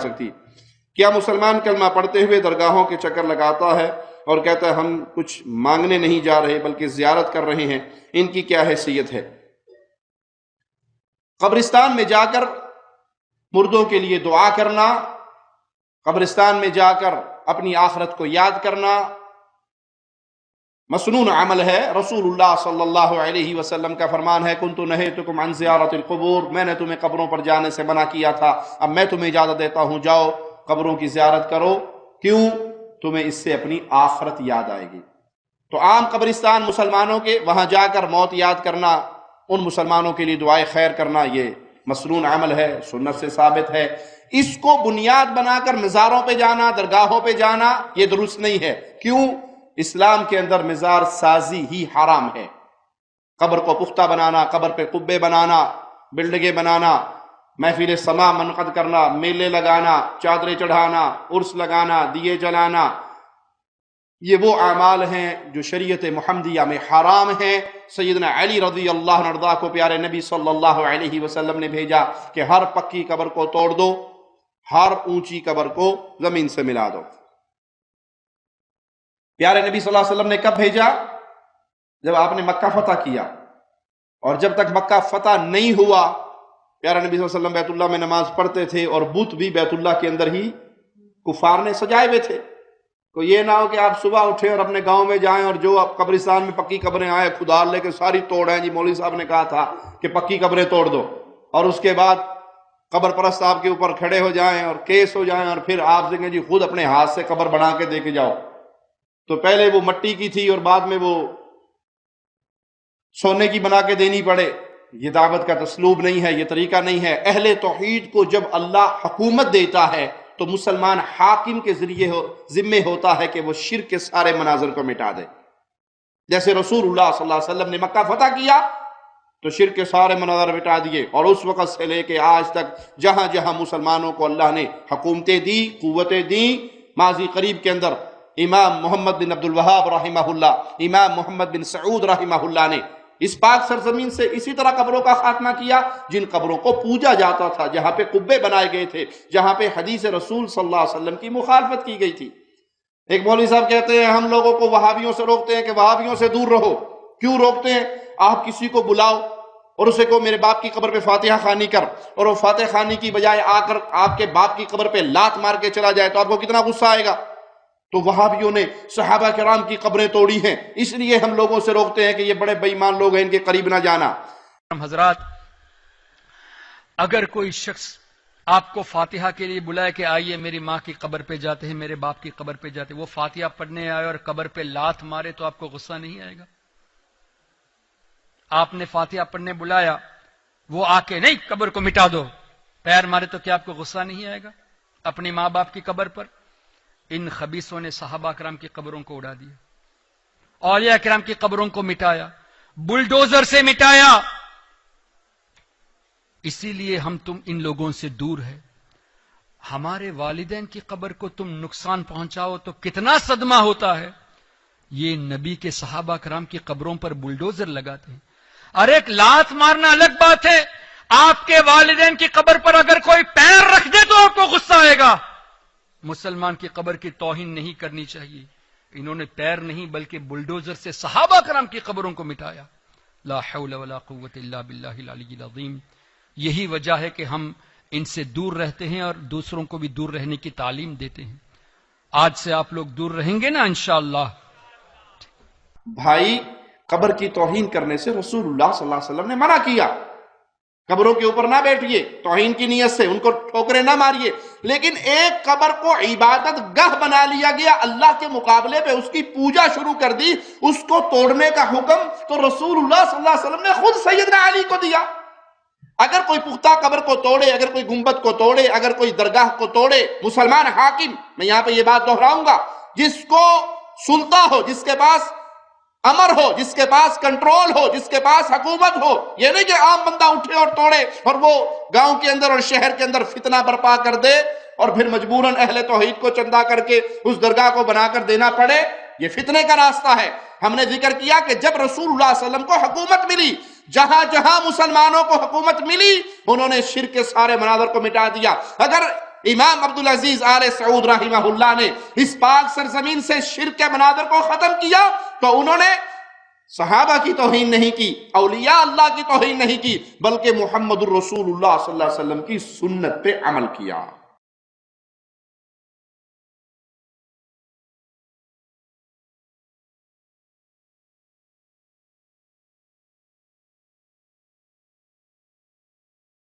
سکتی۔ کیا مسلمان کلمہ پڑھتے ہوئے درگاہوں کے چکر لگاتا ہے اور کہتا ہے ہم کچھ مانگنے نہیں جا رہے بلکہ زیارت کر رہے ہیں، ان کی کیا حیثیت ہے؟ قبرستان میں جا کر مردوں کے لیے دعا کرنا، قبرستان میں جا کر اپنی آخرت کو یاد کرنا مسنون عمل ہے۔ رسول اللہ صلی اللہ علیہ وسلم کا فرمان ہے کنت نہیتکم عن زیارت القبور، میں نے تمہیں قبروں پر جانے سے منع کیا تھا، اب میں تمہیں اجازت دیتا ہوں جاؤ قبروں کی زیارت کرو۔ کیوں؟ تمہیں اس سے اپنی آخرت یاد آئے گی۔ تو عام قبرستان مسلمانوں کے، وہاں جا کر موت یاد کرنا، ان مسلمانوں کے لیے دعائے خیر کرنا، یہ مسنون عمل ہے، سنت سے ثابت ہے۔ اس کو بنیاد بنا کر مزاروں پہ جانا، درگاہوں پہ جانا، یہ درست نہیں ہے۔ کیوں؟ اسلام کے اندر مزار سازی ہی حرام ہے۔ قبر کو پختہ بنانا، قبر پہ قبے بنانا، بلڈنگیں بنانا، محفل سما منعقد کرنا، میلے لگانا، چادریں چڑھانا، عرس لگانا، دیے جلانا، یہ وہ اعمال ہیں جو شریعت محمدیہ میں حرام ہیں۔ سیدنا علی رضی اللہ عنہ کو پیارے نبی صلی اللہ علیہ وسلم نے بھیجا کہ ہر پکی قبر کو توڑ دو، ہر اونچی قبر کو زمین سے ملا دو۔ پیارے نبی صلی اللہ علیہ وسلم نے کب بھیجا؟ جب آپ نے مکہ فتح کیا، اور جب تک مکہ فتح نہیں ہوا پیارے نبی صلی اللہ علیہ وسلم بیت اللہ میں نماز پڑھتے تھے، اور بت بھی بیت اللہ کے اندر ہی کفار نے سجائے ہوئے تھے۔ تو یہ نہ ہو کہ آپ صبح اٹھیں اور اپنے گاؤں میں جائیں اور جو قبرستان میں پکی قبریں آئے کھدار لے کے ساری توڑیں، جی مولوی صاحب نے کہا تھا کہ پکی قبریں توڑ دو، اور اس کے بعد قبر پرست آپ کے اوپر کھڑے ہو جائیں اور کیس ہو جائیں، اور پھر آپ سے کہیں جی خود اپنے ہاتھ سے قبر بنا کے دے کے جاؤ۔ تو پہلے وہ مٹی کی تھی اور بعد میں وہ سونے کی بنا کے دینی پڑے۔ یہ دعوت کا اسلوب نہیں ہے، یہ طریقہ نہیں ہے۔ اہل توحید کو جب اللہ حکومت دیتا ہے تو مسلمان حاکم کے ذریعے ذمہ ہوتا ہے کہ وہ شرک کے سارے مناظر کو مٹا دے۔ جیسے رسول اللہ صلی اللہ علیہ وسلم نے مکہ فتح کیا تو شرک کے سارے مناظر مٹا دیے، اور اس وقت سے لے کے آج تک جہاں جہاں مسلمانوں کو اللہ نے حکومتیں دی، قوتیں دی، ماضی قریب کے اندر امام محمد بن عبد الوہاب رحمہ اللہ، امام محمد بن سعود رحمہ اللہ نے اس پاک سرزمین سے اسی طرح قبروں کا خاتمہ کیا جن قبروں کو پوجا جاتا تھا، جہاں پہ قبے بنائے گئے تھے، جہاں پہ حدیث رسول صلی اللہ علیہ وسلم کی مخالفت کی گئی تھی۔ ایک مولوی صاحب کہتے ہیں ہم لوگوں کو وہابیوں سے روکتے ہیں کہ وہابیوں سے دور رہو۔ کیوں روکتے ہیں؟ آپ کسی کو بلاؤ اور اسے کہو میرے باپ کی قبر پہ فاتحہ خوانی کر، اور وہ فاتحہ خوانی کی بجائے آ کر آپ کے باپ کی قبر پہ لات مار کے چلا جائے تو آپ کو کتنا غصہ آئے گا؟ تو وہابیوں نے صحابہ کرام کی قبریں توڑی ہیں، اس لیے ہم لوگوں سے روکتے ہیں کہ یہ بڑے بے ایمان لوگ ہیں، ان کے قریب نہ جانا۔ حضرات، اگر کوئی شخص آپ کو فاتحہ کے لیے بلائے کہ آئیے میری ماں کی قبر پہ جاتے ہیں، میرے باپ کی قبر پہ جاتے ہیں، وہ فاتحہ پڑھنے آئے اور قبر پہ لات مارے تو آپ کو غصہ نہیں آئے گا؟ آپ نے فاتحہ پڑھنے بلایا، وہ آ کے نہیں قبر کو مٹا دو، پیر مارے تو کیا آپ کو غصہ نہیں آئے گا؟ اپنی ماں باپ کی قبر پر ان خبیثوں نے صحابہ کرام کی قبروں کو اڑا دیا، اولیاء کرام کی قبروں کو مٹایا، بلڈوزر سے مٹایا۔ اسی لیے ہم تم ان لوگوں سے دور ہے۔ ہمارے والدین کی قبر کو تم نقصان پہنچاؤ تو کتنا صدمہ ہوتا ہے۔ یہ نبی کے صحابہ کرام کی قبروں پر بلڈوزر لگاتے ہیں، اور ایک لات مارنا الگ بات ہے، آپ کے والدین کی قبر پر اگر کوئی پیر رکھ دے تو آپ کو غصہ آئے گا۔ مسلمان کی قبر کی توہین نہیں کرنی چاہیے۔ انہوں نے پیر نہیں بلکہ بلڈوزر سے صحابہ کرام کی قبروں کو مٹایا۔ لا حول ولا قوت الا باللہ العلی العظیم۔ یہی وجہ ہے کہ ہم ان سے دور رہتے ہیں اور دوسروں کو بھی دور رہنے کی تعلیم دیتے ہیں۔ آج سے آپ لوگ دور رہیں گے نا انشاءاللہ۔ بھائی، قبر کی توہین کرنے سے رسول اللہ صلی اللہ علیہ وسلم نے منع کیا۔ قبروں کے اوپر نہ بیٹھیے توہین کی نیت سے، ان کو ٹھوکریں نہ ماریے، لیکن ایک قبر کو عبادت گاہ بنا لیا گیا، اللہ کے مقابلے پہ اس کی پوجا شروع کر دی، اس کو توڑنے کا حکم تو رسول اللہ صلی اللہ علیہ وسلم نے خود سیدنا علی کو دیا۔ اگر کوئی پختہ قبر کو توڑے، اگر کوئی گنبد کو توڑے، اگر کوئی درگاہ کو توڑے، مسلمان حاکم، میں یہاں پہ یہ بات دہراؤں گا، جس کو سلطہ ہو، جس کے پاس امر ہو، جس کے پاس کنٹرول ہو، جس کے پاس حکومت ہو، یہ نہیں کہ عام بندہ اٹھے اور توڑے اور وہ گاؤں کے اندر اور شہر کے اندر فتنہ برپا کر دے اور پھر مجبوراً اہل توحید کو چندہ کر کے اس درگاہ کو بنا کر دینا پڑے۔ یہ فتنے کا راستہ ہے۔ ہم نے ذکر کیا کہ جب رسول اللہ صلی اللہ علیہ وسلم کو حکومت ملی، جہاں جہاں مسلمانوں کو حکومت ملی، انہوں نے شرک کے سارے مناظر کو مٹا دیا۔ اگر امام عبدالعزیز آل سعود رحمہ اللہ نے اس پاک سرزمین سے شرک کے مناظر کو ختم کیا تو انہوں نے صحابہ کی توہین نہیں کی، اولیاء اللہ کی توہین نہیں کی، بلکہ محمد الرسول اللہ صلی اللہ علیہ وسلم کی سنت پہ عمل کیا۔